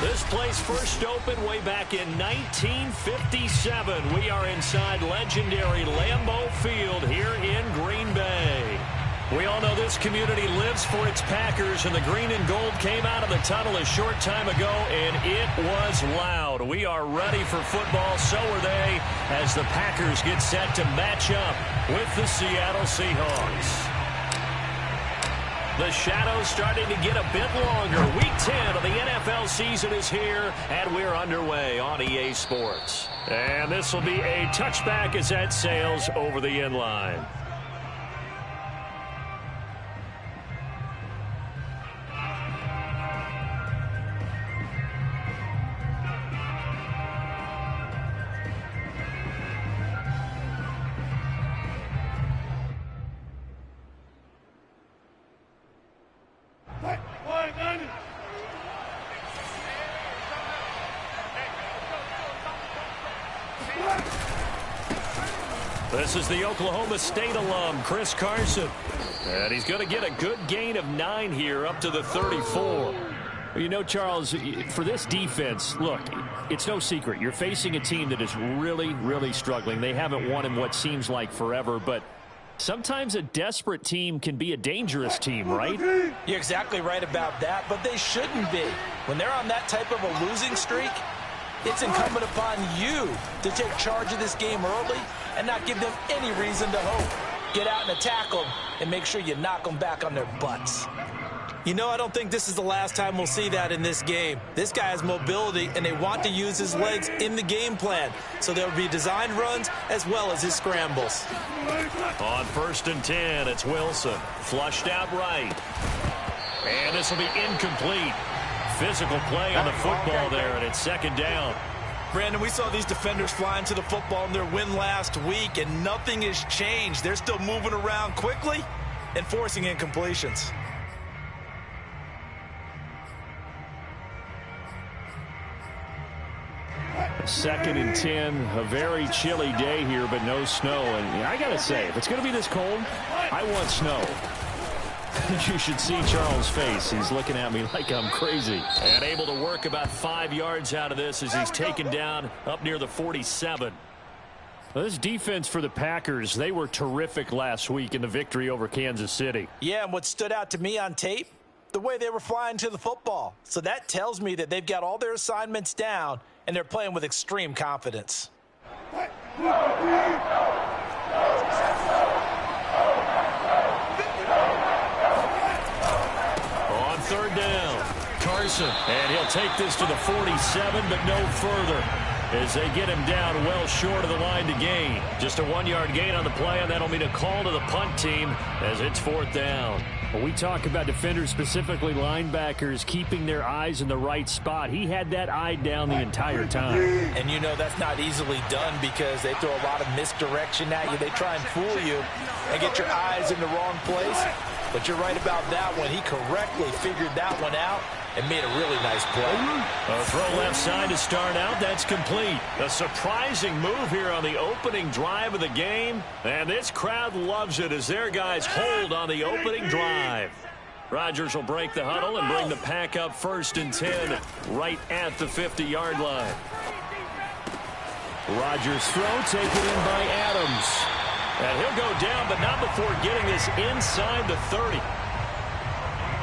This place first opened way back in 1957. We are inside legendary Lambeau Field here in Green Bay. We all know this community lives for its Packers, and the green and gold came out of the tunnel a short time ago, and it was loud. We are ready for football, so are they, as the Packers get set to match up with the Seattle Seahawks. The shadow's starting to get a bit longer. Week 10 of the NFL season is here, and we're underway on EA Sports. And this will be a touchback as that sails over the end line. This is the Oklahoma State alum, Chris Carson. And he's going to get a good gain of 9 here up to the 34. You know, Charles, for this defense, look, it's no secret. You're facing a team that is really, really struggling. They haven't won in what seems like forever, but sometimes a desperate team can be a dangerous team, right? You're exactly right about that, but they shouldn't be. When they're on that type of a losing streak, it's incumbent upon you to take charge of this game early and not give them any reason to hope. Get out and attack them and make sure you knock them back on their butts. You know, I don't think this is the last time we'll see that in this game. This guy has mobility, and they want to use his legs in the game plan. So there will be designed runs as well as his scrambles. On 1st and 10, it's Wilson. Flushed out right. And this will be incomplete. Physical play on the football there, and it's 2nd down. Brandon, we saw these defenders flying to the football in their win last week, and nothing has changed. They're still moving around quickly and forcing incompletions. Second and 10, a very chilly day here, but no snow. And I got to say, if it's going to be this cold, I want snow. You should see Charles' face. He's looking at me like I'm crazy. And able to work about 5 yards out of this as he's taken down up near the 47. Well, this defense for the Packers, they were terrific last week in the victory over Kansas City. Yeah, and what stood out to me on tape, the way they were flying to the football. So that tells me that they've got all their assignments down, and they're playing with extreme confidence. On 3rd down, Carson. And he'll take this to the 47, but no further, as they get him down well short of the line to gain. Just a 1-yard gain on the play, and that'll mean a call to the punt team as it's 4th down. When we talk about defenders, specifically linebackers, keeping their eyes in the right spot, he had that eye down the entire time. And you know that's not easily done because they throw a lot of misdirection at you. They try and fool you and get your eyes in the wrong place. But you're right about that one. He correctly figured that one out and made a really nice play. A throw left side to start out. That's complete. A surprising move here on the opening drive of the game. And this crowd loves it as their guys hold on the opening drive. Rodgers will break the huddle and bring the pack up 1st and 10 right at the 50-yard line. Rodgers' throw taken in by Adams. And he'll go down, but not before getting this inside the 30.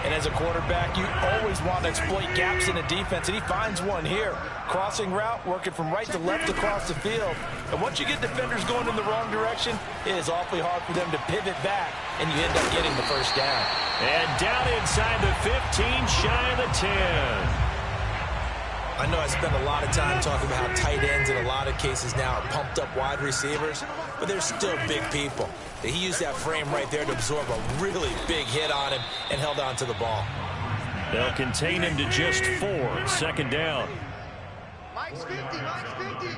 And as a quarterback, you always want to exploit gaps in the defense, and he finds one here. Crossing route, working from right to left across the field. And once you get defenders going in the wrong direction, it is awfully hard for them to pivot back, and you end up getting the 1st down. And down inside the 15, shy of the 10. I know I spend a lot of time talking about how tight ends in a lot of cases now are pumped up wide receivers, but they're still big people. He used that frame right there to absorb a really big hit on him and held on to the ball. They'll contain him to just 4. 2nd down. Mike's 50, Mike's 50.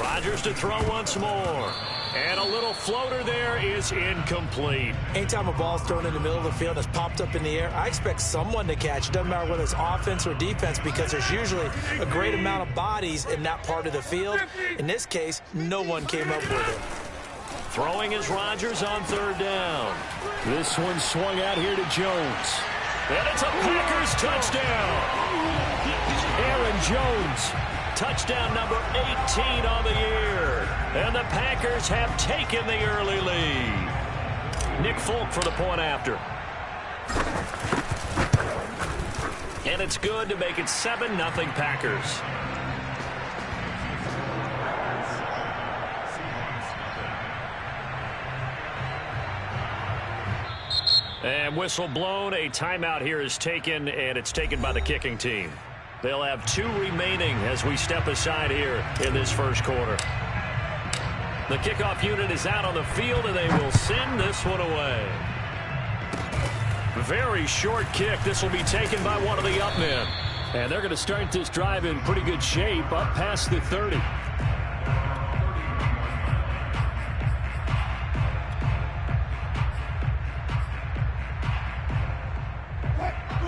Rodgers to throw once more. And a little floater there is incomplete. Anytime a ball's thrown in the middle of the field and it's popped up in the air, I expect someone to catch. It doesn't matter whether it's offense or defense because there's usually a great amount of bodies in that part of the field. In this case, no one came up with it. Throwing is Rodgers on 3rd down. This one swung out here to Jones. And it's a Packers touchdown. Aaron Jones, touchdown number 18 on the year. And the Packers have taken the early lead. Nick Folk for the point after. And it's good to make it 7-0 Packers. And whistle blown. A timeout here is taken, and it's taken by the kicking team. They'll have 2 remaining as we step aside here in this first quarter. The kickoff unit is out on the field, and they will send this one away. Very short kick. This will be taken by one of the up men. And they're going to start this drive in pretty good shape, up past the 30.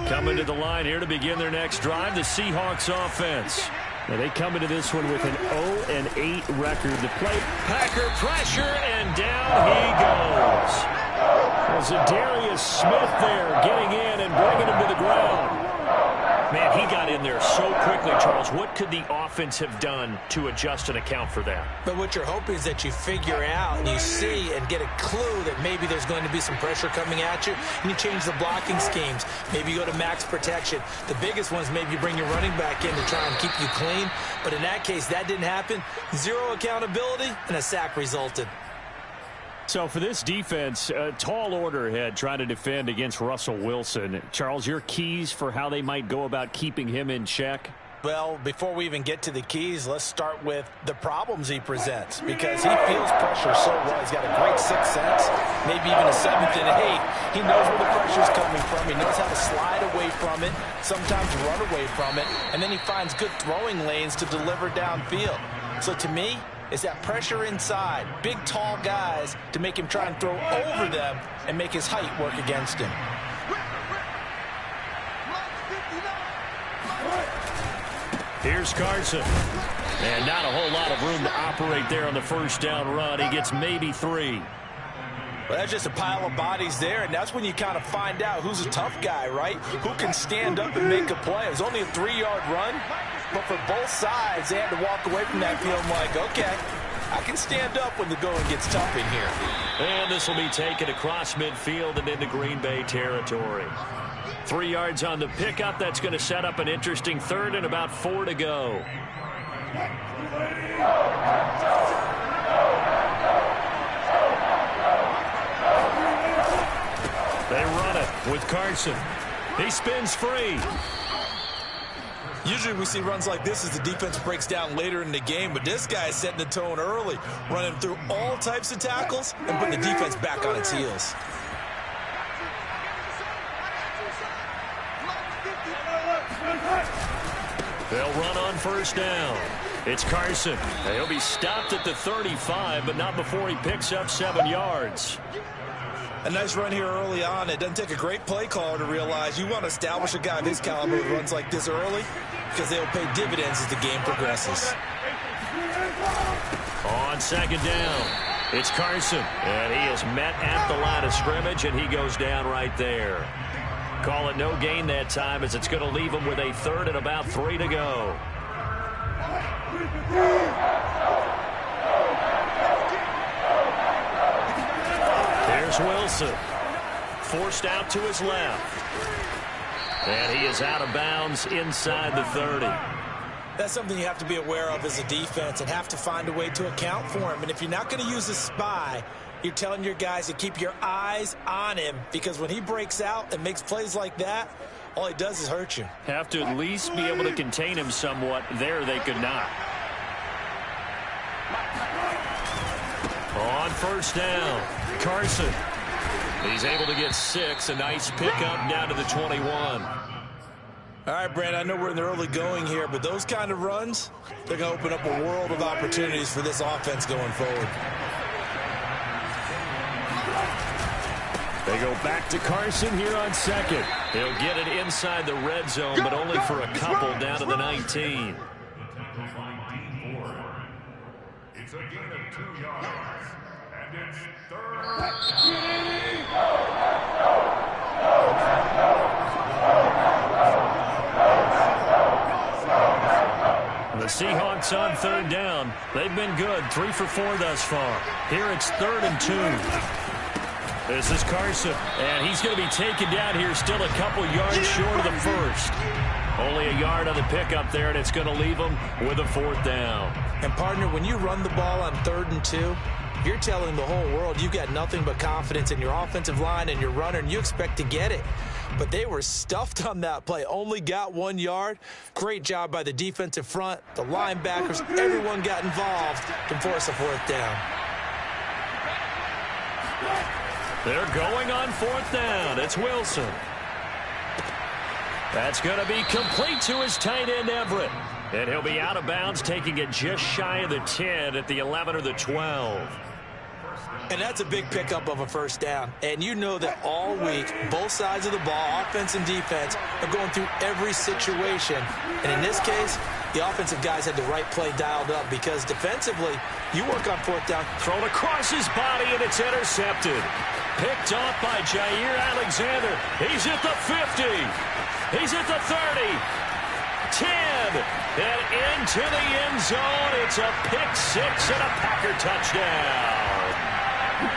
Coming to the line here to begin their next drive, the Seahawks offense. Now they come into this one with an 0-8 record. The play, Packer pressure, and down he goes. There's a Darius Smith there getting in and bringing him to the ground. Man, he got in there so quickly, Charles. What could the offense have done to adjust and account for that? But what you're hoping is that you figure out and you see and get a clue that maybe there's going to be some pressure coming at you, and you change the blocking schemes. Maybe you go to max protection. The biggest ones, maybe you bring your running back in to try and keep you clean. But in that case, that didn't happen. 0 accountability, and a sack resulted. So for this defense, a tall order ahead trying to defend against Russell Wilson. Charles, your keys for how they might go about keeping him in check? Well, before we even get to the keys, let's start with the problems he presents, because he feels pressure so well. He's got a great sixth sense, maybe even a 7th and 8th. He knows where the pressure's coming from. He knows how to slide away from it, sometimes run away from it, and then he finds good throwing lanes to deliver downfield. So to me, is that pressure inside, big, tall guys to make him try and throw over them and make his height work against him. Here's Carson. And not a whole lot of room to operate there on the first down run. He gets maybe 3. Well, that's just a pile of bodies there, and that's when you kind of find out who's a tough guy, right? Who can stand up and make a play. It was only a 3-yard run, but for both sides, they had to walk away from that feeling like, okay, I can stand up when the going gets tough in here. And this will be taken across midfield and into Green Bay territory. 3 yards on the pickup. That's going to set up an interesting third and about 4 to go. They run it with Carson. He spins free. Usually we see runs like this as the defense breaks down later in the game, but this guy is setting the tone early, running through all types of tackles and putting the defense back on its heels. They'll run on first down. It's Carson. He'll be stopped at the 35, but not before he picks up 7 yards. A nice run here early on. It doesn't take a great play caller to realize you want to establish a guy of his caliber who runs like this early, because they'll pay dividends as the game progresses. On second down, it's Carson. And he is met at the line of scrimmage, and he goes down right there. Call it no gain that time, as it's going to leave him with a third and about 3 to go. There's Wilson. Forced out to his left. And he is out of bounds inside the 30. That's something you have to be aware of as a defense and have to find a way to account for him. And if you're not going to use a spy, you're telling your guys to keep your eyes on him, because when he breaks out and makes plays like that, all he does is hurt you. Have to at least be able to contain him somewhat. There they could not. On first down, Carson. He's able to get 6. A nice pickup down to the 21. All right, Brent, I know we're in the early going here, but those kind of runs, they're going to open up a world of opportunities for this offense going forward. They go back to Carson here on second. He'll get it inside the red zone, but only for a couple down to the 19. It's a gain of 2 yards, and it's third. Seahawks on third down. They've been good, 3 for 4 thus far. Here it's 3rd and 2. This is Carson, and he's going to be taken down here, still a couple yards short of the first. Only a yard on the pickup there, and it's going to leave him with a 4th down. And, partner, when you run the ball on 3rd and 2, you're telling the whole world you've got nothing but confidence in your offensive line and your runner, and you expect to get it. But they were stuffed on that play, only got 1 yard. Great job by the defensive front, the linebackers, everyone got involved to force a 4th down. They're going on 4th down. It's Wilson. That's going to be complete to his tight end, Everett. And he'll be out of bounds, taking it just shy of the 10 at the 11 or the 12. And that's a big pickup of a 1st down. And you know that all week, both sides of the ball, offense and defense, are going through every situation. And in this case, the offensive guys had the right play dialed up because defensively, you work on 4th down. Thrown across his body, and it's intercepted. Picked off by Jair Alexander. He's at the 50. He's at the 30. 10. And into the end zone. It's a pick 6 and a Packer touchdown.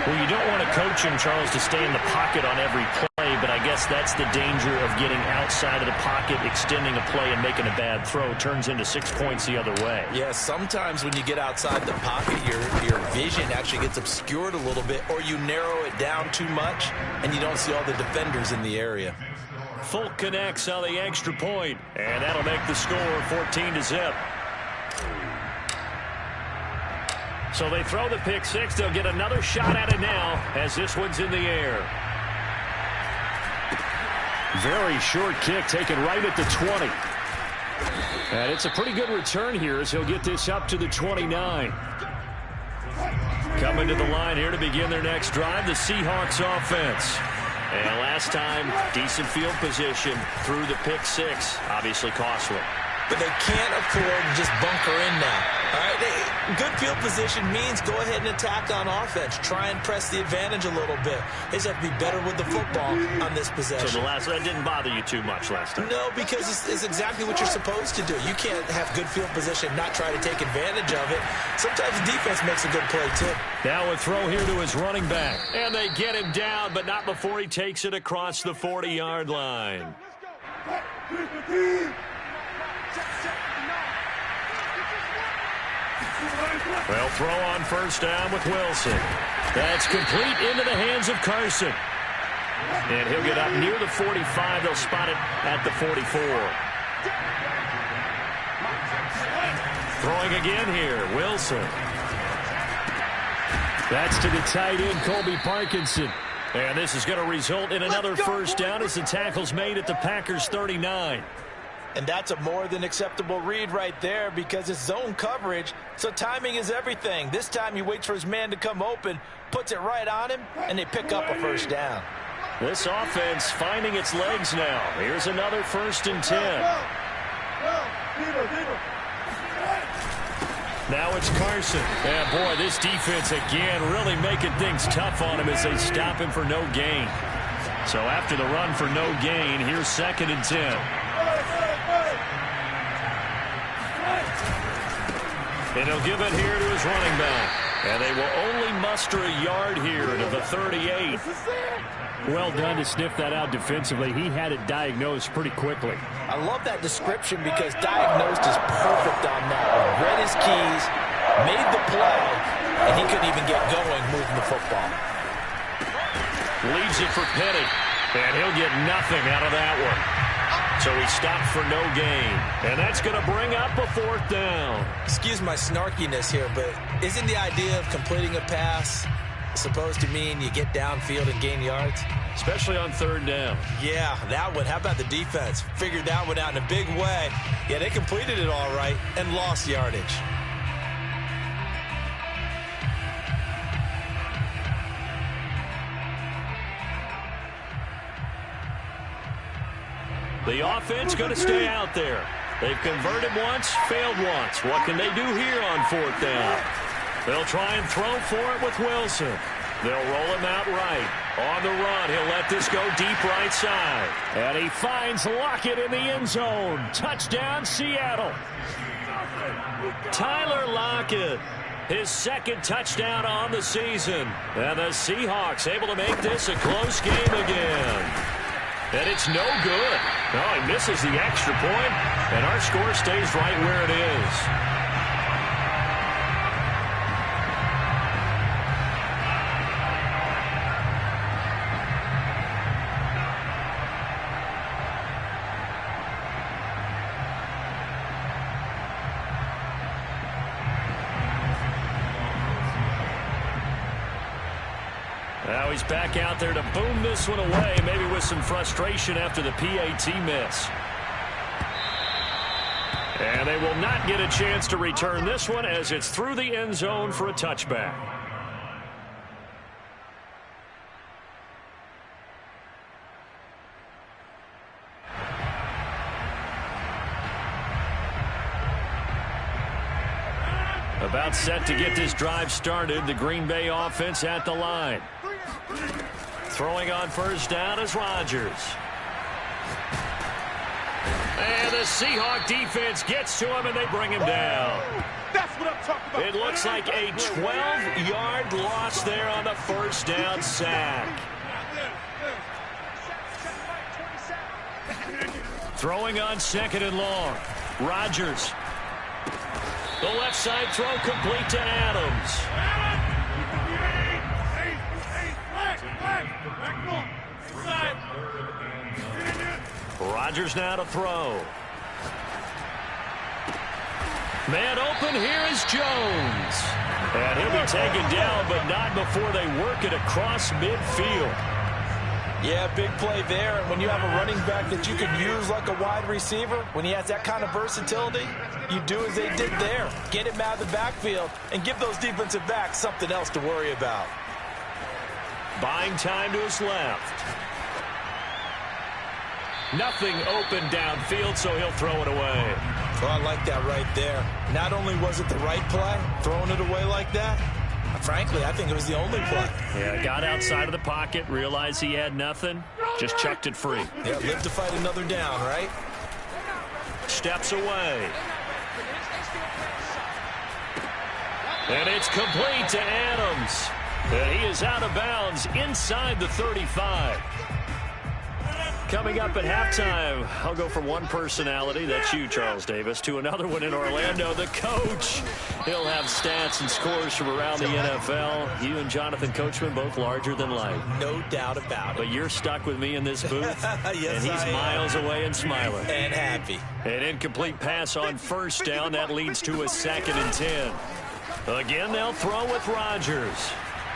Well, you don't want to coach him, Charles, to stay in the pocket on every play, but I guess that's the danger of getting outside of the pocket, extending a play, and making a bad throw. Turns into 6 points the other way. Yeah, sometimes when you get outside the pocket, your vision actually gets obscured a little bit, or you narrow it down too much, and you don't see all the defenders in the area. Folk connects on the extra point, and that'll make the score 14-0. So they throw the pick 6. They'll get another shot at it now as this one's in the air. Very short kick taken right at the 20. And it's a pretty good return here as he'll get this up to the 29. Coming to the line here to begin their next drive, the Seahawks offense. And last time, decent field position through the pick 6. Obviously costly. But they can't afford to just bunker in now. All right, good field position means go ahead and attack on offense. Try and press the advantage a little bit. They just have to be better with the football on this possession. So that didn't bother you too much last time? No, because it's exactly what you're supposed to do. You can't have good field position and not try to take advantage of it. Sometimes the defense makes a good play, too. Now a throw here to his running back. And they get him down, but not before he takes it across the 40-yard line. Well, throw on 1st down with Wilson. That's complete into the hands of Carson. And he'll get up near the 45. They'll spot it at the 44. Throwing again here, Wilson. That's to the tight end, Colby Parkinson. And this is going to result in another 1st down as the tackle's made at the Packers' 39. And that's a more than acceptable read right there because it's zone coverage, so timing is everything. This time he waits for his man to come open, puts it right on him, and they pick up a 1st down. This offense finding its legs now. Here's another 1st and 10. Now it's Carson. And boy, this defense again really making things tough on him as they stop him for no gain. So after the run for no gain, here's 2nd and 10. And he'll give it here to his running back. And they will only muster a yard here to the 38. Well done to sniff that out defensively. He had it diagnosed pretty quickly. I love that description because diagnosed is perfect on that one. Read his keys, made the play, and he couldn't even get going moving the football. Leaves it for Petty. And he'll get nothing out of that one. So he stopped for no gain. And that's going to bring up a 4th down. Excuse my snarkiness here, but isn't the idea of completing a pass supposed to mean you get downfield and gain yards? Especially on 3rd down. Yeah, that one. How about the defense? Figured that one out in a big way. Yeah, they completed it all right and lost yardage. The offense going to stay out there. They've converted once, failed once. What can they do here on 4th down? They'll try and throw for it with Wilson. They'll roll him out right. On the run, he'll let this go deep right side. And he finds Lockett in the end zone. Touchdown, Seattle. Tyler Lockett, his second touchdown on the season. And the Seahawks able to make this a close game again. And it's no good. Oh, he misses the extra point, and our score stays right where it is. Now he's back out there to boom this one away, maybe with some frustration after the PAT miss. And they will not get a chance to return this one as it's through the end zone for a touchback. About set to get this drive started. The Green Bay offense at the line. Throwing on first down is Rodgers. And the Seahawk defense gets to him, and they bring him down. That's what I'm talking about. It looks like a 12-yard loss there on the first down sack. Throwing on second and long. Rodgers. The left side throw complete to Adams. Rodgers now to throw. Man open, here is Jones. And he'll be taken down, but not before they work it across midfield. Yeah, big play there. And when you have a running back that you can use like a wide receiver, when he has that kind of versatility, you do as they did there. Get him out of the backfield and give those defensive backs something else to worry about. Buying time to his left. Nothing open downfield, so he'll throw it away. Well, I like that right there. Not only was it the right play, throwing it away like that, frankly, I think it was the only play. Yeah, got outside of the pocket, realized he had nothing, just chucked it free. Yeah, live to fight another down, right? Steps away. And it's complete to Adams. And he is out of bounds inside the 35. Coming up at halftime, I'll go from one personality, that's you, Charles Davis, to another one in Orlando, the coach. He'll have stats and scores from around the NFL. You and Jonathan Coachman, both larger than life. No doubt about it. But you're stuck with me in this booth, yes, and he's miles away and smiling. And happy. An incomplete pass on first down. That leads to a 2nd and 10. Again, they'll throw with Rodgers.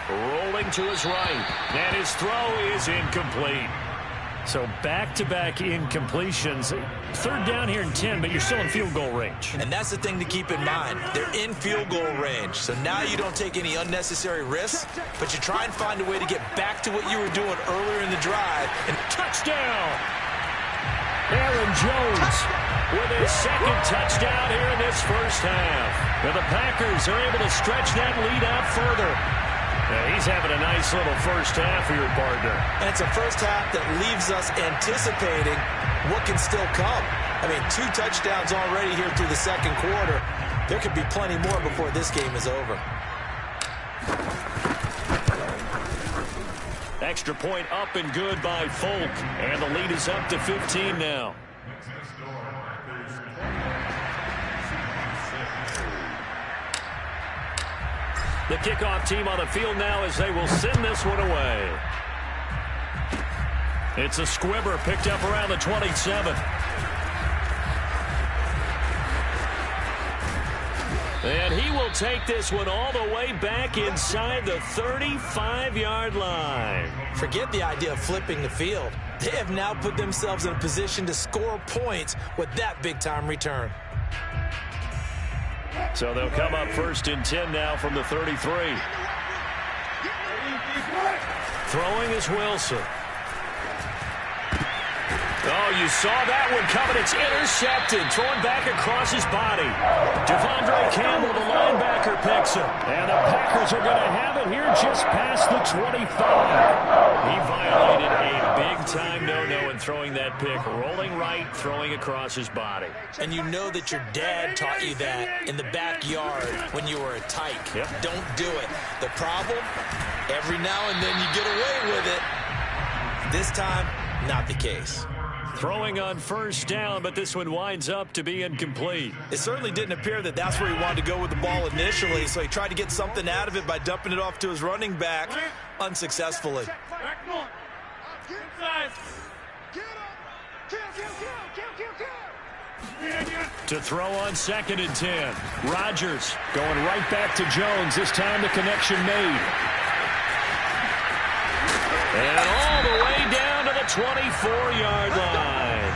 Rolling to his right, and his throw is incomplete. So back-to-back incompletions. 3rd down here and 10, but you're still in field goal range. And that's the thing to keep in mind. They're in field goal range. So now you don't take any unnecessary risks, but you try and find a way to get back to what you were doing earlier in the drive. And touchdown! Aaron Jones with his 2nd touchdown here in this first half. And the Packers are able to stretch that lead out further. Yeah, he's having a nice little first half here, partner. And it's a first half that leaves us anticipating what can still come. I mean, 2 touchdowns already here through the 2nd quarter. There could be plenty more before this game is over. Extra point up and good by Folk. And the lead is up to 15 now. The kickoff team on the field now as they will send this one away. It's a squibber picked up around the 27. And he will take this one all the way back inside the 35-yard line. Forget the idea of flipping the field. They have now put themselves in a position to score points with that big-time return. So they'll come up 1st and 10 now from the 33. Throwing is Wilson. Oh, you saw that one coming. It's intercepted. Throwing back across his body. Devondre Campbell, the linebacker, picks it. And the Packers are going to have it here just past the 25. He violated a big-time no-no in throwing that pick. Rolling right, throwing across his body. And you know that your dad taught you that in the backyard when you were a tyke. Yep. Don't do it. The problem, every now and then you get away with it. This time, not the case. Throwing on first down, but this one winds up to be incomplete. It certainly didn't appear that that's where he wanted to go with the ball initially, so he tried to get something out of it by dumping it off to his running back unsuccessfully. To throw on 2nd and 10. Rodgers going right back to Jones. This time the connection made. And all the way down to the 24-yard line.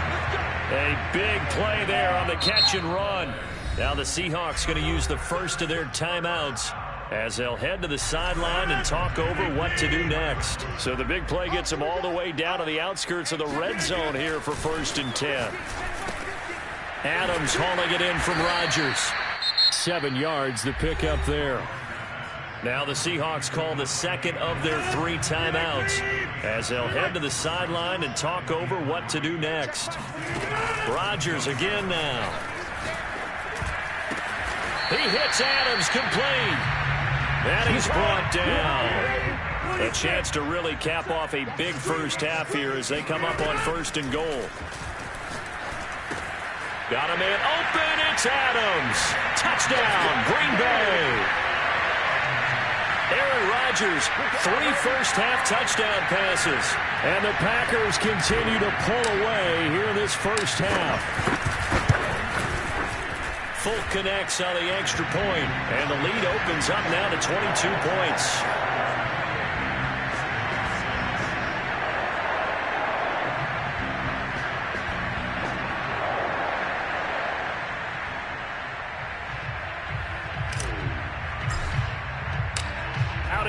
A big play there on the catch and run. Now the Seahawks going to use the first of their timeouts as they'll head to the sideline and talk over what to do next. So the big play gets them all the way down to the outskirts of the red zone here for 1st and 10. Adams hauling it in from Rodgers. 7 yards, the pickup there. Now the Seahawks call the second of their 3 timeouts as they'll head to the sideline and talk over what to do next. Rodgers again now. He hits Adams complete. And he's brought down. A chance to really cap off a big first half here as they come up on 1st and goal. Got a man open. It's Adams. Touchdown, Green Bay. Aaron Rodgers, 3 first-half touchdown passes. And the Packers continue to pull away here in this first half. Folk connects on the extra point, and the lead opens up now to 22 points.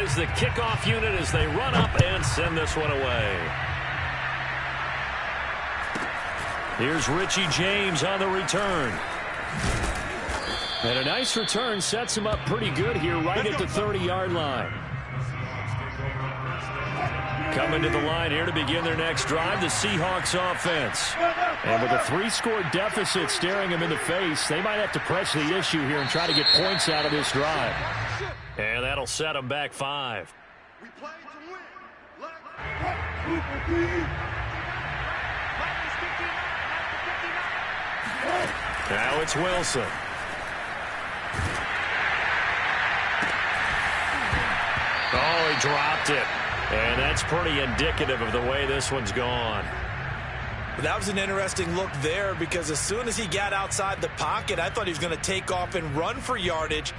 Is the kickoff unit as they run up and send this one away. Here's Richie James on the return. And a nice return sets him up pretty good here right at the 30-yard line. Coming to the line here to begin their next drive, the Seahawks offense. And with a 3-score deficit staring them in the face, they might have to press the issue here and try to get points out of this drive. And that'll set them back 5. We play to win. Now it's Wilson. Oh, he dropped it. And that's pretty indicative of the way this one's gone. That was an interesting look there because as soon as he got outside the pocket, I thought he was going to take off and run for yardage.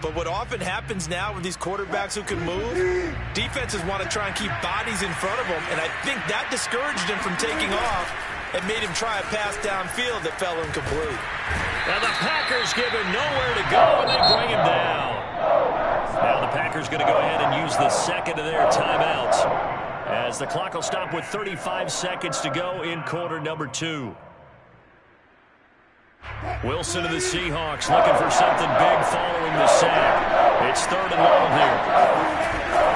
But what often happens now with these quarterbacks who can move, defenses want to try and keep bodies in front of them, and I think that discouraged him from taking off and made him try a pass downfield that fell incomplete. Now the Packers give him nowhere to go, and they bring him down. Now the Packers going to go ahead and use the second of their timeouts as the clock will stop with 35 seconds to go in quarter number 2. Wilson of the Seahawks looking for something big following the sack. It's 3rd and long here.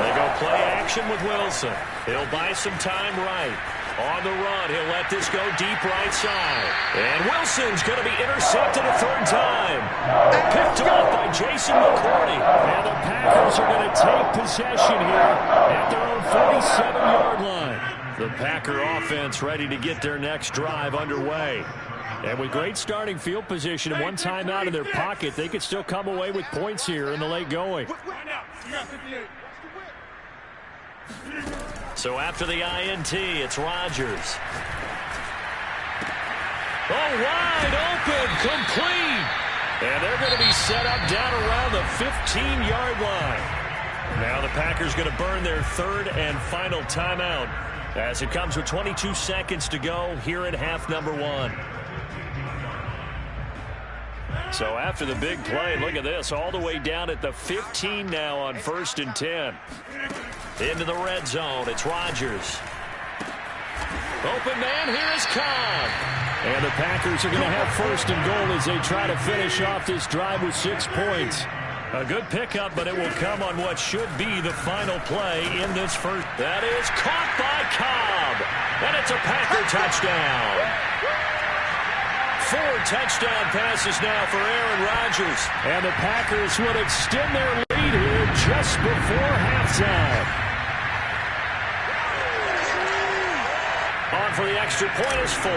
They go play action with Wilson. He'll buy some time right. On the run, he'll let this go deep right side. And Wilson's going to be intercepted a 3rd time. Picked off by Jason McCourty. And the Packers are going to take possession here at their own 47-yard line. The Packer offense ready to get their next drive underway. And with great starting field position and one timeout in their pocket, they could still come away with points here in the late going. So after the INT, it's Rodgers. Oh, wide open, complete. And they're going to be set up down around the 15-yard line. Now the Packers going to burn their 3rd and final timeout as it comes with 22 seconds to go here at half number 1. So after the big play, look at this, all the way down at the 15 now on 1st and 10. Into the red zone, it's Rodgers. Open man, here is Cobb. And the Packers are going to have first and goal as they try to finish off this drive with 6 points. A good pickup, but it will come on what should be the final play in this first. That is caught by Cobb. And it's a Packer touchdown. 4 touchdown passes now for Aaron Rodgers. And the Packers would extend their lead here just before halftime. On for the extra point is Folk.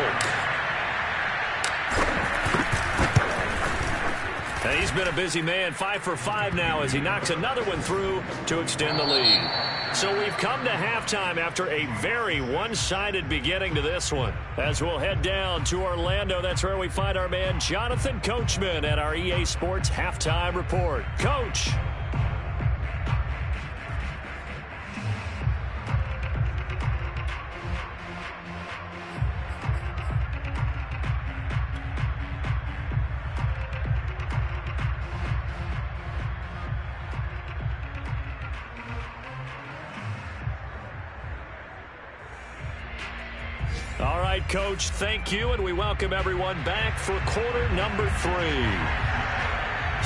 And he's been a busy man, 5 for 5 now as he knocks another one through to extend the lead. So we've come to halftime after a very one-sided beginning to this one. As we'll head down to Orlando, that's where we find our man Jonathan Coachman at our EA Sports Halftime Report. Coach. All right, Coach, thank you, and we welcome everyone back for quarter number 3.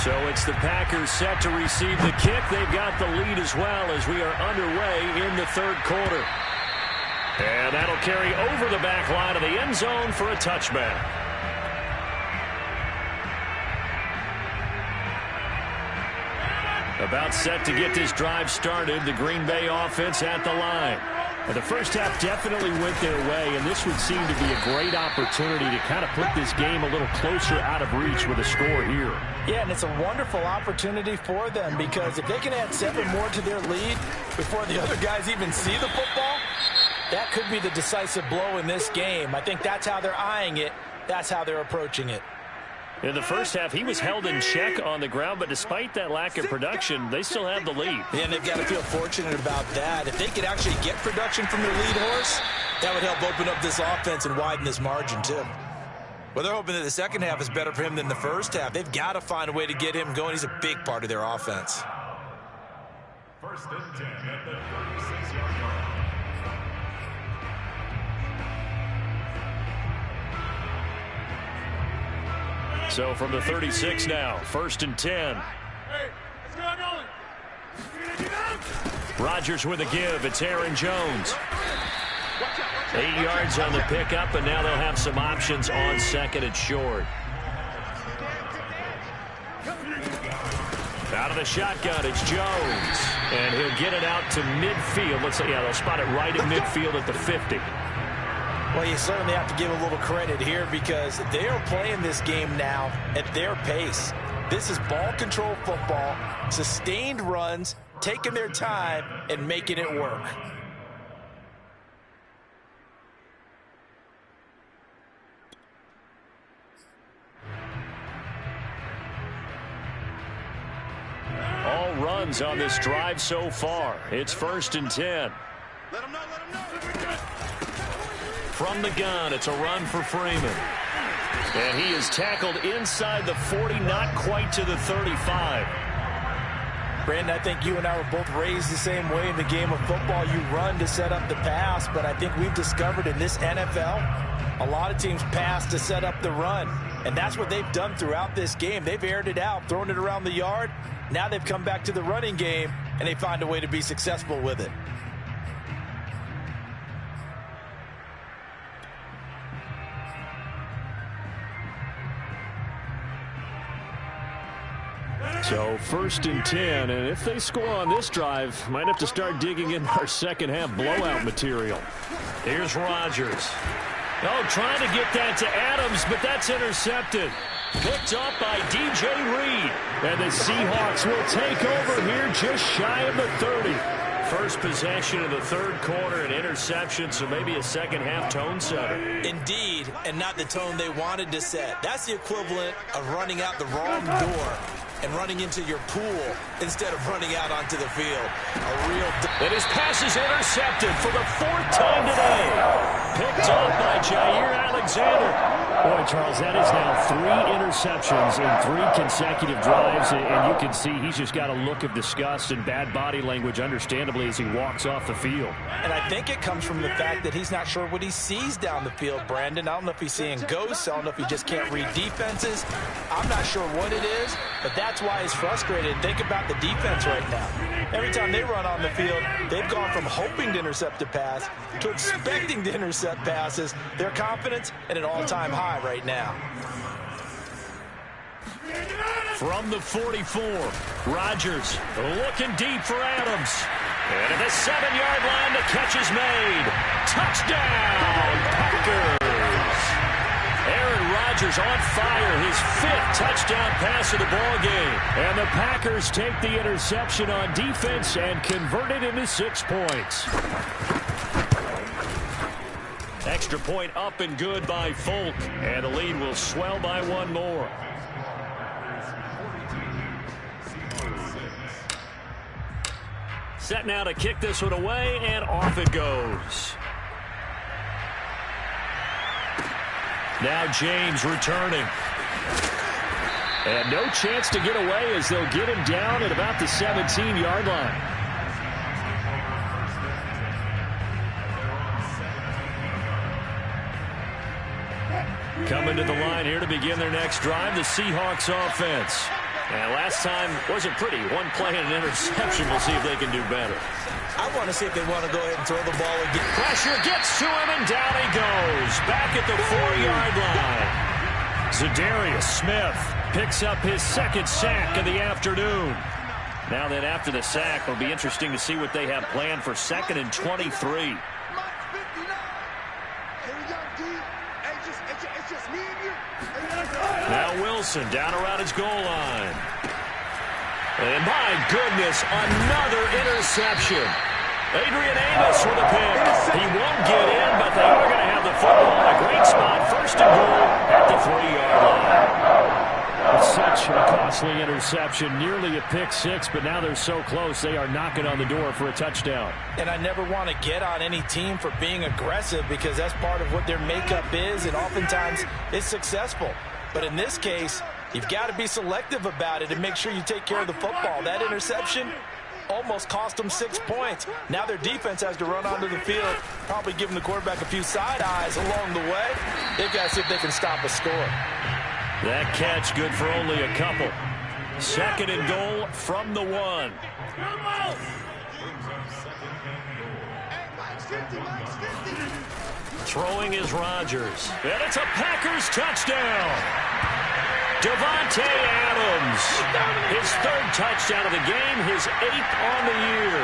So it's the Packers set to receive the kick. They've got the lead as well as we are underway in the third quarter. And that'll carry over the back line of the end zone for a touchback. About set to get this drive started, the Green Bay offense at the line. And the first half definitely went their way, and this would seem to be a great opportunity to kind of put this game a little closer out of reach with a score here. Yeah, and it's a wonderful opportunity for them because if they can add 7 more to their lead before the other guys even see the football, that could be the decisive blow in this game. I think that's how they're eyeing it. That's how they're approaching it. In the first half, he was held in check on the ground, but despite that lack of production, they still have the lead. Yeah, and they've got to feel fortunate about that. If they could actually get production from their lead horse, that would help open up this offense and widen this margin, too. Well, they're hoping that the second half is better for him than the first half. They've got to find a way to get him going. He's a big part of their offense. First and 10 at the 36-yard line. So from the 36 now, first and 10. Rodgers with a give. It's Aaron Jones. 8 yards on the pickup, and now they'll have some options on second and short. Out of the shotgun, it's Jones. And he'll get it out to midfield. Looks like, yeah, they'll spot it right at midfield at the 50. Well, you certainly have to give a little credit here because they are playing this game now at their pace. This is ball control football, sustained runs, taking their time, and making it work. All runs on this drive so far. It's first and 10. Let them know, let them know. From the gun, it's a run for Freeman. And he is tackled inside the 40, not quite to the 35. Brandon, I think you and I were both raised the same way in the game of football. You run to set up the pass, but I think we've discovered in this NFL, a lot of teams pass to set up the run. And that's what they've done throughout this game. They've aired it out, thrown it around the yard. Now they've come back to the running game, and they find a way to be successful with it. So first and 10, and if they score on this drive, might have to start digging in our second half blowout material. Here's Rodgers. Oh, trying to get that to Adams, but that's intercepted. Picked up by DJ Reed. And the Seahawks will take over here just shy of the 30. First possession of the third quarter, an interception, so maybe a second half tone setter. Indeed, and not the tone they wanted to set. That's the equivalent of running out the wrong door and running into your pool instead of running out onto the field. And his pass is intercepted for the 4th time today. Picked up by Jair Alexander. Boy, Charles, that is now 3 interceptions in 3 consecutive drives, and you can see he's just got a look of disgust and bad body language, understandably, as he walks off the field. And I think it comes from the fact that he's not sure what he sees down the field, Brandon. I don't know if he's seeing ghosts. I don't know if he just can't read defenses. I'm not sure what it is, but that's why he's frustrated. Think about the defense right now. Every time they run on the field, they've gone from hoping to intercept a pass to expecting to intercept passes. Their confidence at an all-time high right now. From the 44, Rodgers looking deep for Adams. And at the 7-yard line, the catch is made. Touchdown, Packers! Aaron Rodgers on fire, his 5th touchdown pass of the ballgame. And the Packers take the interception on defense and convert it into 6 points. Extra point up and good by Folk. And the lead will swell by 1 more. Set now to kick this one away, and off it goes. Now James returning. And no chance to get away as they'll get him down at about the 17-yard line. Coming to the line here to begin their next drive, the Seahawks offense. And last time wasn't pretty. 1 play and an interception. We'll see if they can do better. I want to see if they want to go ahead and throw the ball again. Pressure gets to him, and down he goes. Back at the 4-yard line. Zadarius Smith picks up his 2nd sack of the afternoon. Now then, after the sack, it'll be interesting to see what they have planned for 2nd and 23. Now Wilson down around his goal line. And my goodness, another interception. Adrian Amos with a pick. He won't get in, but they are going to have the football in a great spot. 1st and goal at the 3-yard line. It's such a costly interception, nearly a pick 6, but now they're so close they are knocking on the door for a touchdown. And I never want to get on any team for being aggressive because that's part of what their makeup is, and oftentimes it's successful. But in this case, you've got to be selective about it and make sure you take care of the football. That interception almost cost them 6 points. Now their defense has to run onto the field, probably giving the quarterback a few side eyes along the way. They've got to see if they can stop a score. That catch good for only a couple. 2nd and goal from the 1. Throwing is Rodgers. And it's a Packers touchdown. Devontae Adams. His 3rd touchdown of the game, his 8th on the year.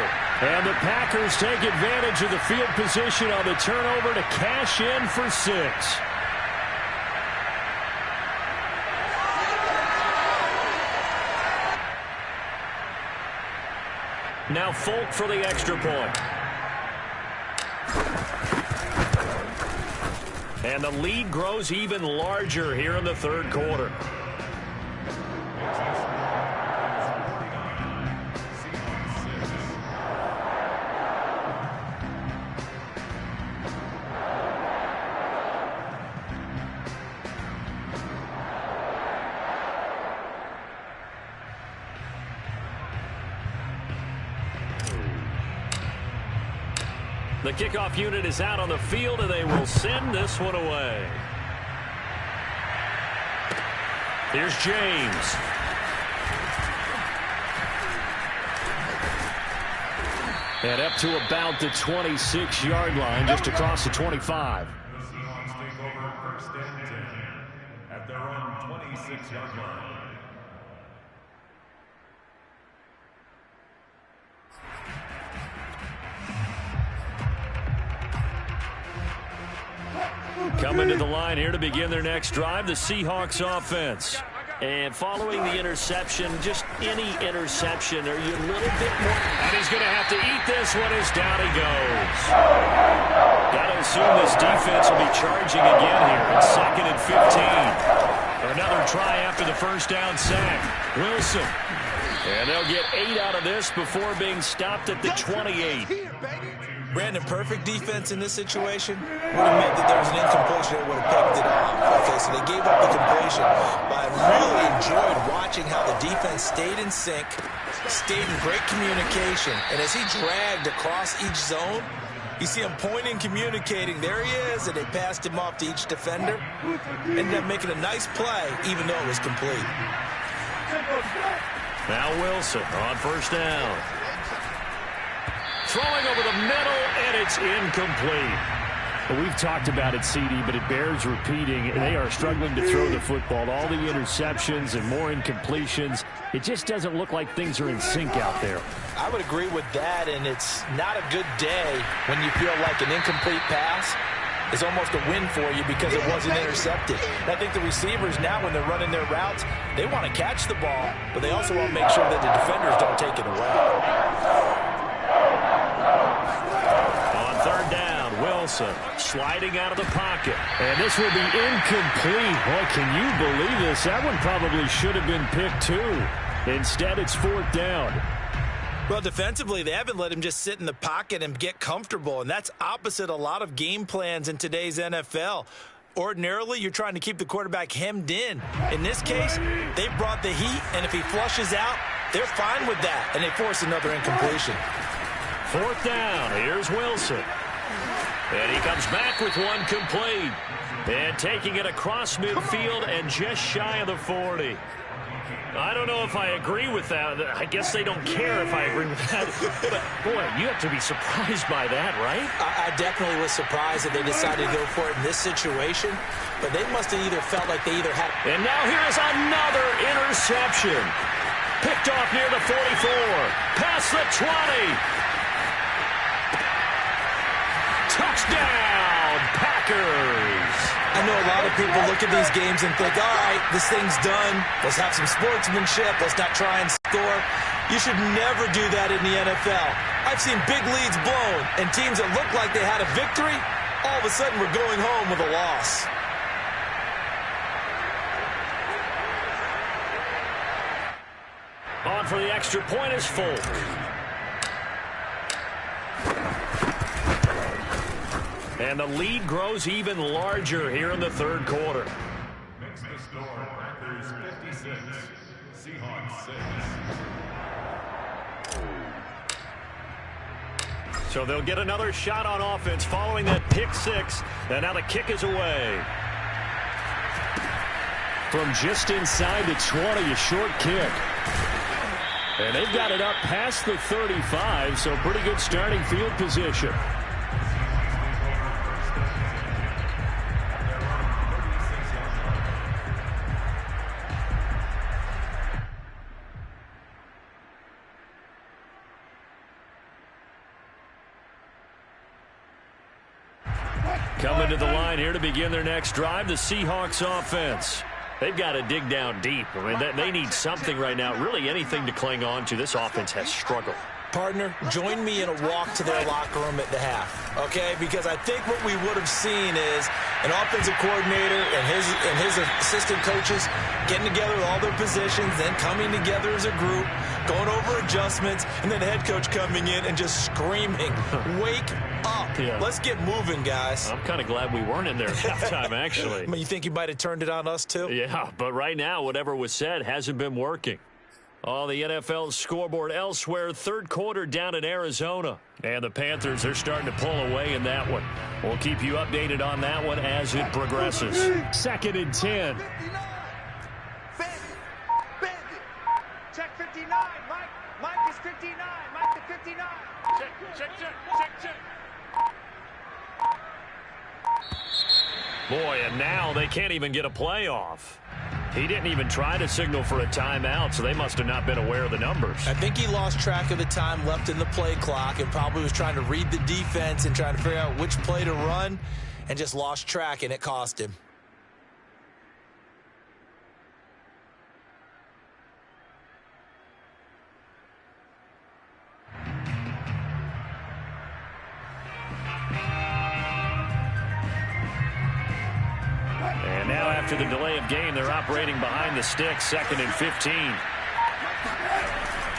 And the Packers take advantage of the field position on the turnover to cash in for 6. Now Folk for the extra point. And the lead grows even larger here in the 3rd quarter. The kickoff unit is out on the field, and they will send this one away. Here's James. And up to about the 26-yard line, just across the 25. The Seahawks take over 1st and 10 at their own 26-yard line. Coming to the line here to begin their next drive, the Seahawks offense. And following the interception, just any interception, are you a little bit more? And he's going to have to eat this one as down he goes. Got to assume this defense will be charging again here in 2nd and 15. Another try after the 1st down sack. Wilson. And they'll get 8 out of this before being stopped at the 28. Brandon, perfect defense in this situation would have meant that there was an incompletion that would have picked it off. Okay, so they gave up the completion. But I really enjoyed watching how the defense stayed in sync, stayed in great communication. And as he dragged across each zone, you see him pointing, communicating. There he is, and they passed him off to each defender. Ended up making a nice play, even though it was complete. Now Wilson on first down. Throwing over the middle, and it's incomplete. Well, we've talked about it, CD, but it bears repeating. They are struggling to throw the football. All the interceptions and more incompletions. It just doesn't look like things are in sync out there. I would agree with that, and it's not a good day when you feel like an incomplete pass is almost a win for you because it wasn't intercepted. And I think the receivers now, when they're running their routes, they want to catch the ball, but they also want to make sure that the defenders don't take it away. On third down, Wilson sliding out of the pocket. And this will be incomplete. Boy, can you believe this? That one probably should have been picked too. Instead, it's fourth down. Well, defensively, they haven't let him just sit in the pocket and get comfortable, and that's opposite a lot of game plans in today's NFL. Ordinarily, you're trying to keep the quarterback hemmed in. In this case, they brought the heat, and if he flushes out, they're fine with that, and they force another incompletion. Fourth down, here's Wilson. And he comes back with one complete. And taking it across midfield and just shy of the 40. I don't know if I agree with that. I guess they don't care if I agree with that. But, boy, you have to be surprised by that, right? I definitely was surprised that they decided to go for it in this situation. But they must have either felt like they either had... And now here's another interception. Picked off near the 44. Past the 20. Touchdown, Packers. I know a lot of people look at these games and think, all right, this thing's done. Let's have some sportsmanship. Let's not try and score. You should never do that in the NFL. I've seen big leads blown, and teams that looked like they had a victory, all of a sudden were going home with a loss. On for the extra point is Folk. And the lead grows even larger here in the third quarter. Makes the score Packers 56, Seahawks 6. So they'll get another shot on offense following that pick six. And now the kick is away. From just inside the 20, a short kick. And they've got it up past the 35, so pretty good starting field position. Coming to the line here to begin their next drive, the Seahawks offense. They've got to dig down deep. I mean, they need something right now, really anything to cling on to. This offense has struggled. Partner, join me in a walk to their locker room at the half, okay? Because I think what we would have seen is an offensive coordinator and his assistant coaches getting together with all their positions, then coming together as a group, going over adjustments, and then the head coach coming in and just screaming, wake up. Yeah. Let's get moving, guys. I'm kind of glad we weren't in there at halftime, actually. You think he might have turned it on us, too? Yeah, but right now, whatever was said hasn't been working. On the NFL scoreboard elsewhere, third quarter down in Arizona. And the Panthers are starting to pull away in that one. We'll keep you updated on that one as it progresses. 2nd and 10. Bandit. Check 59. Mike is 59. Mike to 59. Check. Boy, and now they can't even get a playoff. He didn't even try to signal for a timeout, so they must have not been aware of the numbers. I think he lost track of the time left in the play clock and probably was trying to read the defense and trying to figure out which play to run and just lost track, and it cost him. And now after the delay of game, they're operating behind the sticks, 2nd and 15.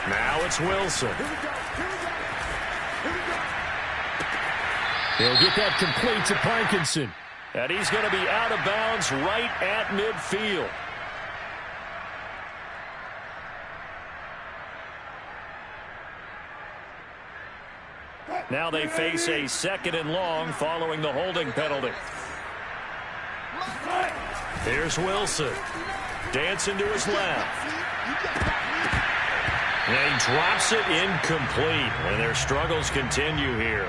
Now it's Wilson. He'll get that complete to Parkinson. And he's going to be out of bounds right at midfield. Now they face a 2nd and long following the holding penalty. Here's Wilson. Dancing to his left. And he drops it incomplete. And their struggles continue here.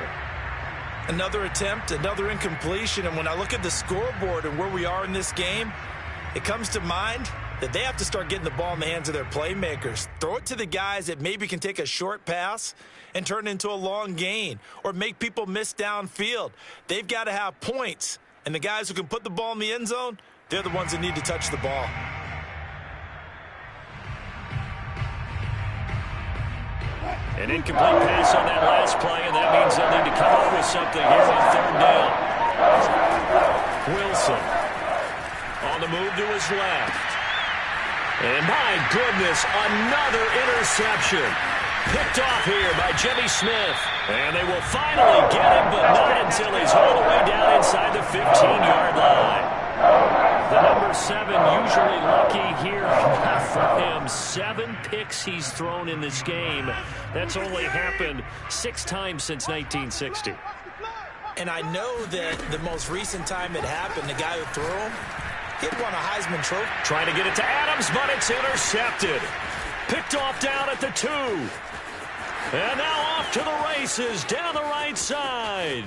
Another attempt, another incompletion. And when I look at the scoreboard and where we are in this game, it comes to mind that they have to start getting the ball in the hands of their playmakers. Throw it to the guys that maybe can take a short pass and turn it into a long gain or make people miss downfield. They've got to have points. And the guys who can put the ball in the end zone, they're the ones that need to touch the ball. An incomplete pass on that last play, and that means they'll need to come up with something here on 3rd down. Wilson on the move to his left. And my goodness, another interception. Picked off here by Jimmy Smith. And they will finally get him, but not until he's all the way down inside the 15-yard line. The number 7 usually lucky here for him. 7 picks he's thrown in this game. That's only happened 6 times since 1960. And I know that the most recent time it happened, the guy who threw him, he had won a Heisman Trophy. Trying to get it to Adams, but it's intercepted. Picked off down at the 2. And now off to the races down the right side.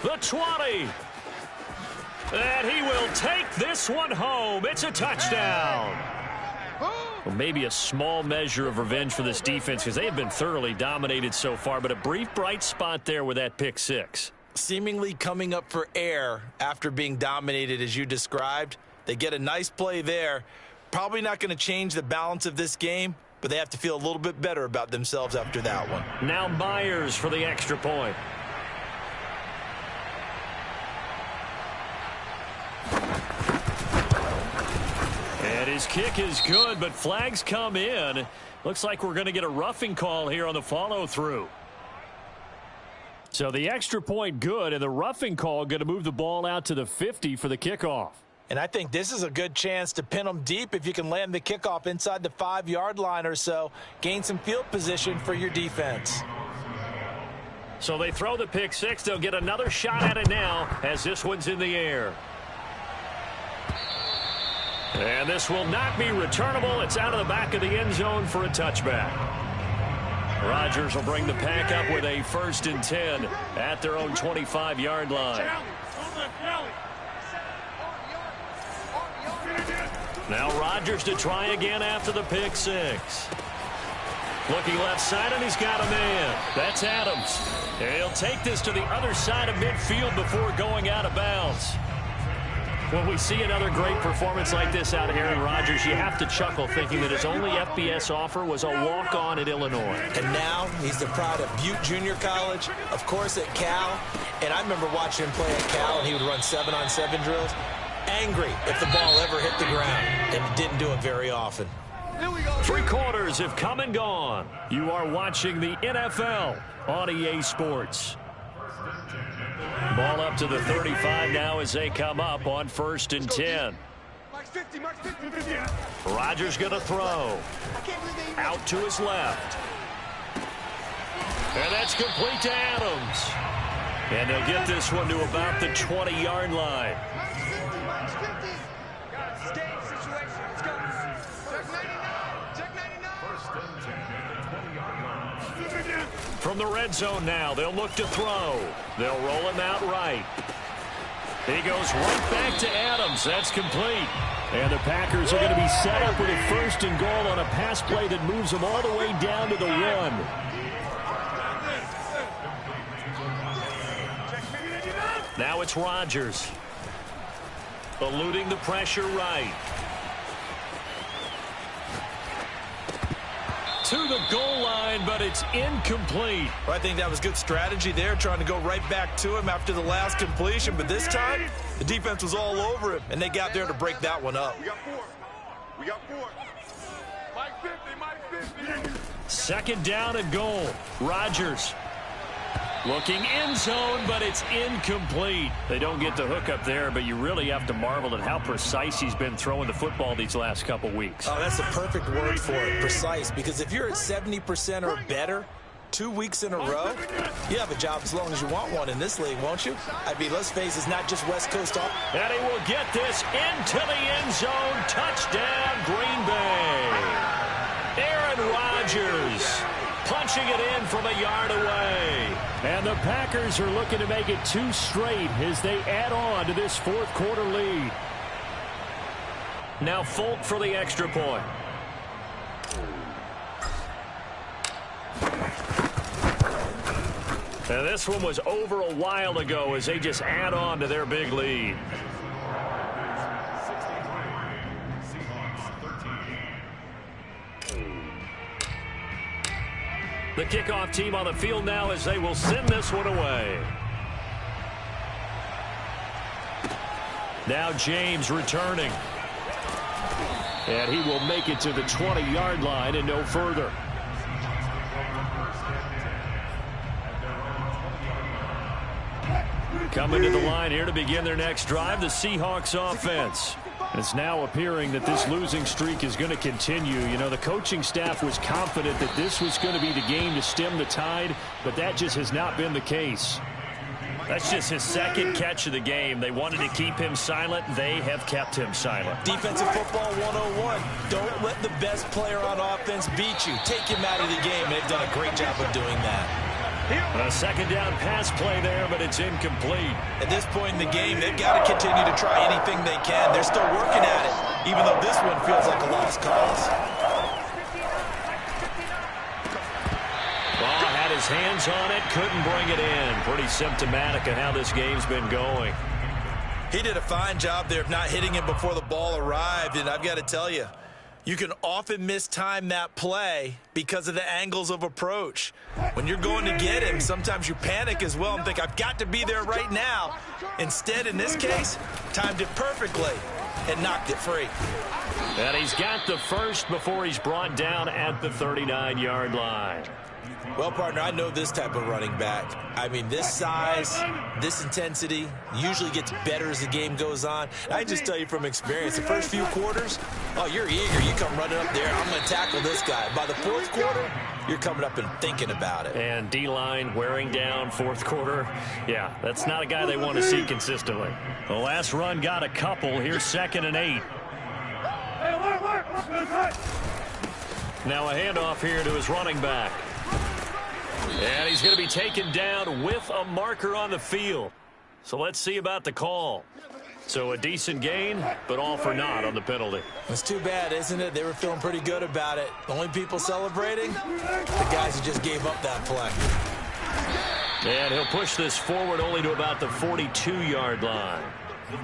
The 20. And he will take this one home. It's a touchdown. Well, maybe a small measure of revenge for this defense because they have been thoroughly dominated so far, but a brief bright spot there with that pick 6. Seemingly coming up for air after being dominated as you described. They get a nice play there. Probably not going to change the balance of this game, but they have to feel a little bit better about themselves after that one. Now Myers for the extra point. And his kick is good, but flags come in. Looks like we're going to get a roughing call here on the follow-through. So the extra point good, and the roughing call going to move the ball out to the 50 for the kickoff. And I think this is a good chance to pin them deep if you can land the kickoff inside the 5-yard line or so. Gain some field position for your defense. So they throw the pick 6. They'll get another shot at it now as this one's in the air. And this will not be returnable. It's out of the back of the end zone for a touchback. Rodgers will bring the pack up with a 1st and 10 at their own 25-yard line. Now Rodgers to try again after the pick 6. Looking left side, and he's got a man. That's Adams. And he'll take this to the other side of midfield before going out of bounds. When we see another great performance like this out of Aaron Rodgers, you have to chuckle thinking that his only FBS offer was a walk-on at Illinois. And now he's the pride of Butte Junior College, of course at Cal. And I remember watching him play at Cal, and he would run 7-on-7 drills. Angry if the ball ever hit the ground, and he didn't do it very often. 3 quarters have come and gone. You are watching the NFL on EA Sports. Ball up to the 35 now as they come up on 1st and 10. Rodgers going to throw. Out to his left. And that's complete to Adams. And they'll get this one to about the 20-yard line. From the red zone now, they'll look to throw. They'll roll him out right. He goes right back to Adams. That's complete. And the Packers are going to be set up with a 1st and goal on a pass play that moves them all the way down to the 1. Now it's Rodgers. Eluding the pressure right. To the goal line, but it's incomplete. Well, I think that was good strategy there, trying to go right back to him after the last completion. But this time, the defense was all over him, and they got there to break that one up. We got 4. We got 4. Mike 50, Mike 50. 2nd down and goal. Rodgers. Looking end zone, but it's incomplete. They don't get the hook up there, but you really have to marvel at how precise he's been throwing the football these last couple weeks. Oh, that's the perfect word for it, precise, because if you're at 70% or better 2 weeks in a row, you have a job as long as you want one in this league, won't you? I mean, let's face it, it's not just West Coast. And he will get this into the end zone. Touchdown, Green Bay. Aaron Rodgers punching it in from a yard away. And the Packers are looking to make it 2 straight as they add on to this fourth quarter lead. Now Folk for the extra point. And this one was over a while ago as they just add on to their big lead. The kickoff team on the field now as they will send this one away. Now James returning. And he will make it to the 20-yard line and no further. Coming to the line here to begin their next drive, the Seahawks offense. It's now appearing that this losing streak is going to continue. You know, the coaching staff was confident that this was going to be the game to stem the tide, but that just has not been the case. That's just his second catch of the game. They wanted to keep him silent. They have kept him silent. Defensive football 101. Don't let the best player on offense beat you. Take him out of the game. They've done a great job of doing that. A second down pass play there, but it's incomplete. At this point in the game, they've got to continue to try anything they can. They're still working at it, even though this one feels like a lost cause. Well, had his hands on it, couldn't bring it in. Pretty symptomatic of how this game's been going. He did a fine job there of not hitting it before the ball arrived, and I've got to tell you, you can often mistime that play because of the angles of approach. When you're going to get him, sometimes you panic as well and think, I've got to be there right now. Instead, in this case, timed it perfectly and knocked it free. And he's got the first before he's brought down at the 39-yard line. Well, partner, I know this type of running back. I mean, this size, this intensity usually gets better as the game goes on. I just tell you from experience, the first few quarters, oh, you're eager. You come running up there, I'm going to tackle this guy. By the fourth quarter, you're coming up and thinking about it. And D-line wearing down fourth quarter. Yeah, that's not a guy they want to see consistently. The last run got a couple. Here's 2nd and 8. Now a handoff here to his running back. And he's going to be taken down with a marker on the field. So let's see about the call. So a decent gain, but all for naught on the penalty. It's too bad, isn't it? They were feeling pretty good about it. The only people celebrating, the guys who just gave up that play. And he'll push this forward only to about the 42-yard line.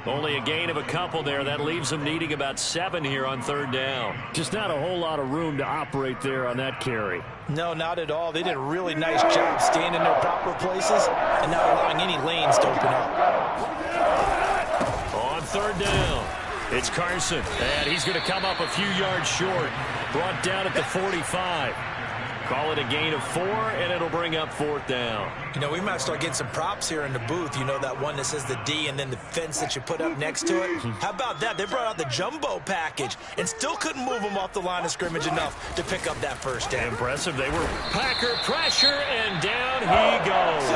Only a gain of a couple there. That leaves them needing about 7 here on 3rd down. Just not a whole lot of room to operate there on that carry. No, not at all. They did a really nice job staying in their proper places and not allowing any lanes to open up. On 3rd down, it's Carson. And he's going to come up a few yards short. Brought down at the 45. Call it a gain of 4, and it'll bring up 4th down. You know, we might start getting some props here in the booth. You know, that one that says the D and then the fence that you put up next to it? How about that? They brought out the jumbo package and still couldn't move them off the line of scrimmage enough to pick up that first down. Impressive. They were Packer pressure, and down he goes.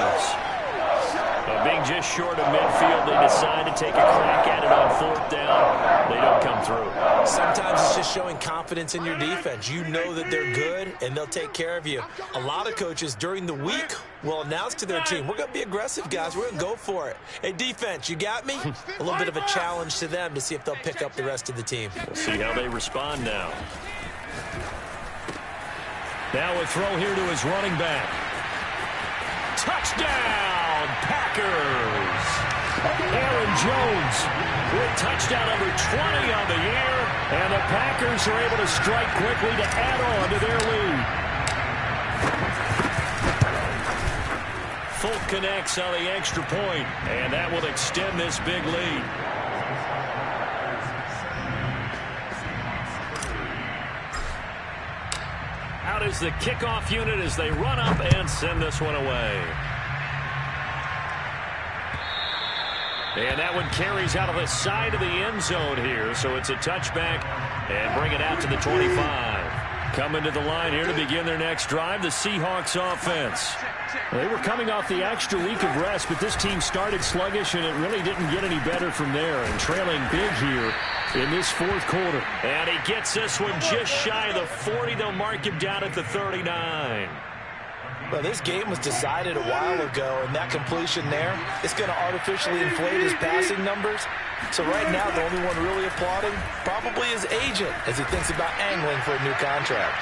But being just short of midfield, they decide to take a crack at it on 4th down. They don't come through. Sometimes it's just showing confidence in your defense. You know that they're good, and they'll take care of you. A lot of coaches during the week will announce to their team, we're going to be aggressive, guys. We're going to go for it. Hey, defense, you got me? A little bit of a challenge to them to see if they'll pick up the rest of the team. We'll see how they respond now. Now a throw here to his running back. Touchdown, Packers! Aaron Jones with touchdown number 20 on the year, and the Packers are able to strike quickly to add on to their lead. Folk connects on the extra point, and that will extend this big lead. Out is the kickoff unit as they run up and send this one away. And that one carries out of the side of the end zone here. So it's a touchback and bring it out to the 25. Coming to the line here to begin their next drive, the Seahawks offense. They were coming off the extra week of rest, but this team started sluggish, and it really didn't get any better from there. And trailing big here in this fourth quarter. And he gets this one just shy of the 40. They'll mark him down at the 39. Well, this game was decided a while ago, and that completion there, it's going to artificially inflate his passing numbers. So right now, the only one really applauding probably his agent as he thinks about angling for a new contract.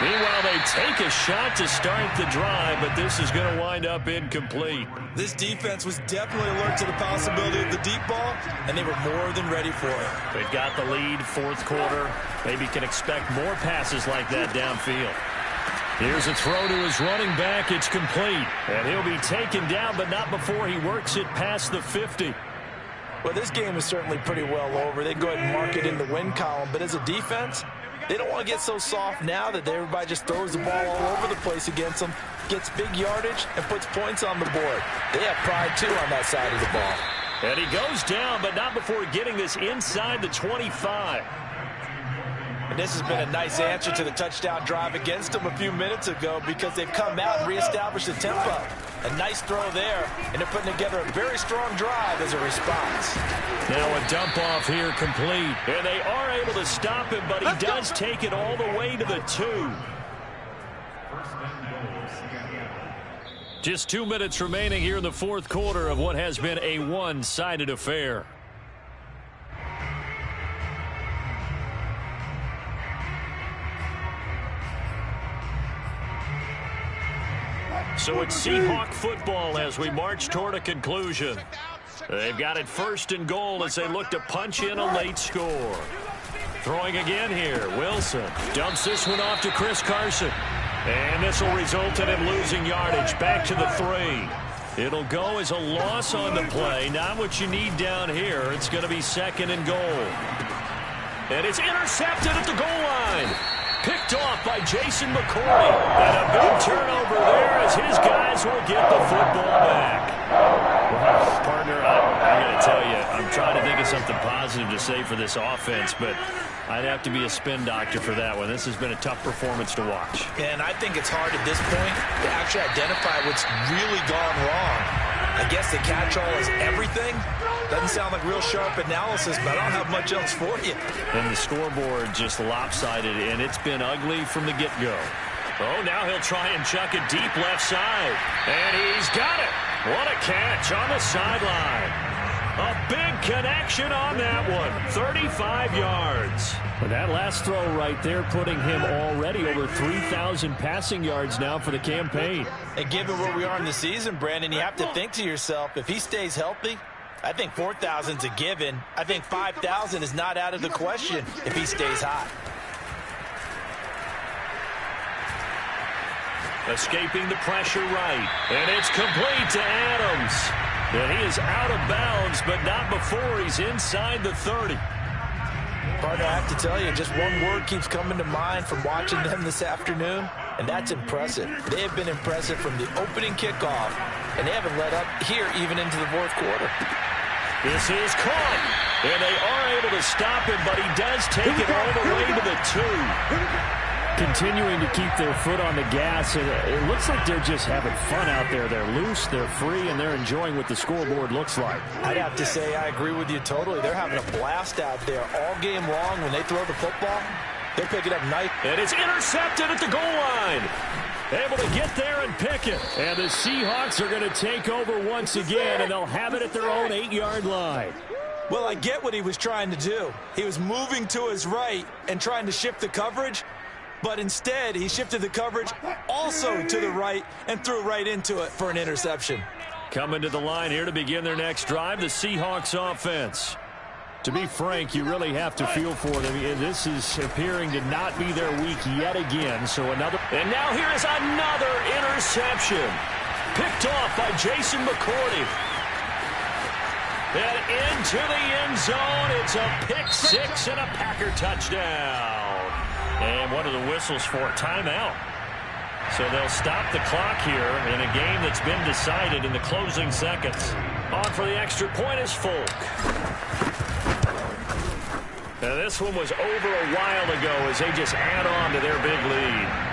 Meanwhile, they take a shot to start the drive, but this is going to wind up incomplete. This defense was definitely alert to the possibility of the deep ball, and they were more than ready for it. They've got the lead, fourth quarter. Maybe can expect more passes like that downfield. Here's a throw to his running back. It's complete. And he'll be taken down, but not before he works it past the 50. Well, this game is certainly pretty well over. They go ahead and mark it in the win column. But as a defense, they don't want to get so soft now that everybody just throws the ball all over the place against them, gets big yardage, and puts points on the board. They have pride, too, on that side of the ball. And he goes down, but not before getting this inside the 25. And this has been a nice answer to the touchdown drive against them a few minutes ago because they've come out and reestablished the tempo. A nice throw there, and they're putting together a very strong drive as a response. Now a dump off here complete. And they are able to stop him, but he does take it all the way to the 2. Just 2 minutes remaining here in the fourth quarter of what has been a one-sided affair. So it's Seahawk football as we march toward a conclusion. They've got it first and goal as they look to punch in a late score. Throwing again here, Wilson dumps this one off to Chris Carson. And this will result in him losing yardage back to the 3. It'll go as a loss on the play. Not what you need down here. It's going to be second and goal. And it's intercepted at the goal line. Picked off by Jason McCourty. And a big turnover there as his guys will get the football back. Well, partner, I got to tell you, I'm trying to think of something positive to say for this offense, but I'd have to be a spin doctor for that one. This has been a tough performance to watch. And I think it's hard at this point to actually identify what's really gone wrong. I guess the catch-all is everything. Doesn't sound like real sharp analysis, but I don't have much else for you. And the scoreboard just lopsided, and it's been ugly from the get-go. Oh, now he'll try and chuck it deep left side. And he's got it. What a catch on the sideline. A big connection on that one. 35 yards. But that last throw right there putting him already over 3,000 passing yards now for the campaign. And given where we are in the season, Brandon, you have to think to yourself, if he stays healthy, I think 4,000's a given. I think 5,000 is not out of the question if he stays hot. Escaping the pressure right. And it's complete to Adams. And he is out of bounds, but not before he's inside the 30. Partner, I have to tell you, just one word keeps coming to mind from watching them this afternoon, and that's impressive. They have been impressive from the opening kickoff, and they haven't let up here even into the fourth quarter. This is caught, and they are able to stop him, but he does take it all the way to the 2. Continuing to keep their foot on the gas, and it looks like they're just having fun out there. They're loose, they're free, and they're enjoying what the scoreboard looks like. I'd have to say I agree with you totally. They're having a blast out there all game long. When they throw the football, they're picking up nice. And it's intercepted at the goal line. Able to get there and pick it. And the Seahawks are going to take over once again, and they'll have it at their own 8-yard line. Well, I get what he was trying to do. He was moving to his right and trying to shift the coverage. But instead, he shifted the coverage also to the right and threw right into it for an interception. Coming to the line here to begin their next drive, the Seahawks offense. To be frank, you really have to feel for them. This is appearing to not be their week yet again. So another. And now here is another interception. Picked off by Jason McCourty. And into the end zone. It's a pick six and a Packer touchdown. And what are the whistles for? Timeout. So they'll stop the clock here in a game that's been decided in the closing seconds. On for the extra point is Folk. Now this one was over a while ago as they just add on to their big lead.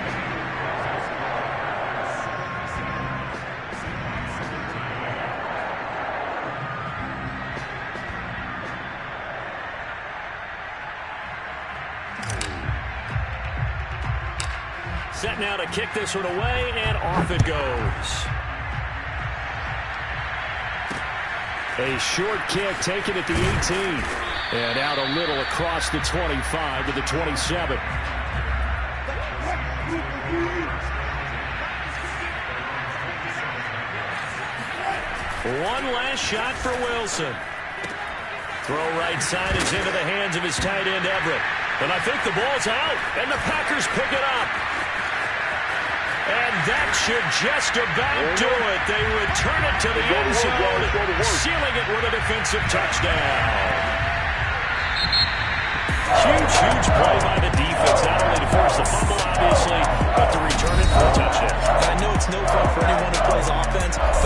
Set now to kick this one away, and off it goes. A short kick taken at the 18. And out a little across the 25 to the 27. One last shot for Wilson. Throw right side is into the hands of his tight end, Everett. And I think the ball's out, and the Packers pick it up. And that should just about do it. They return it to the end zone, sealing it with a defensive touchdown. Huge play by the defense, not only to force the fumble, obviously, but to return it for a touchdown. I know it's no fun for anyone who plays offense, but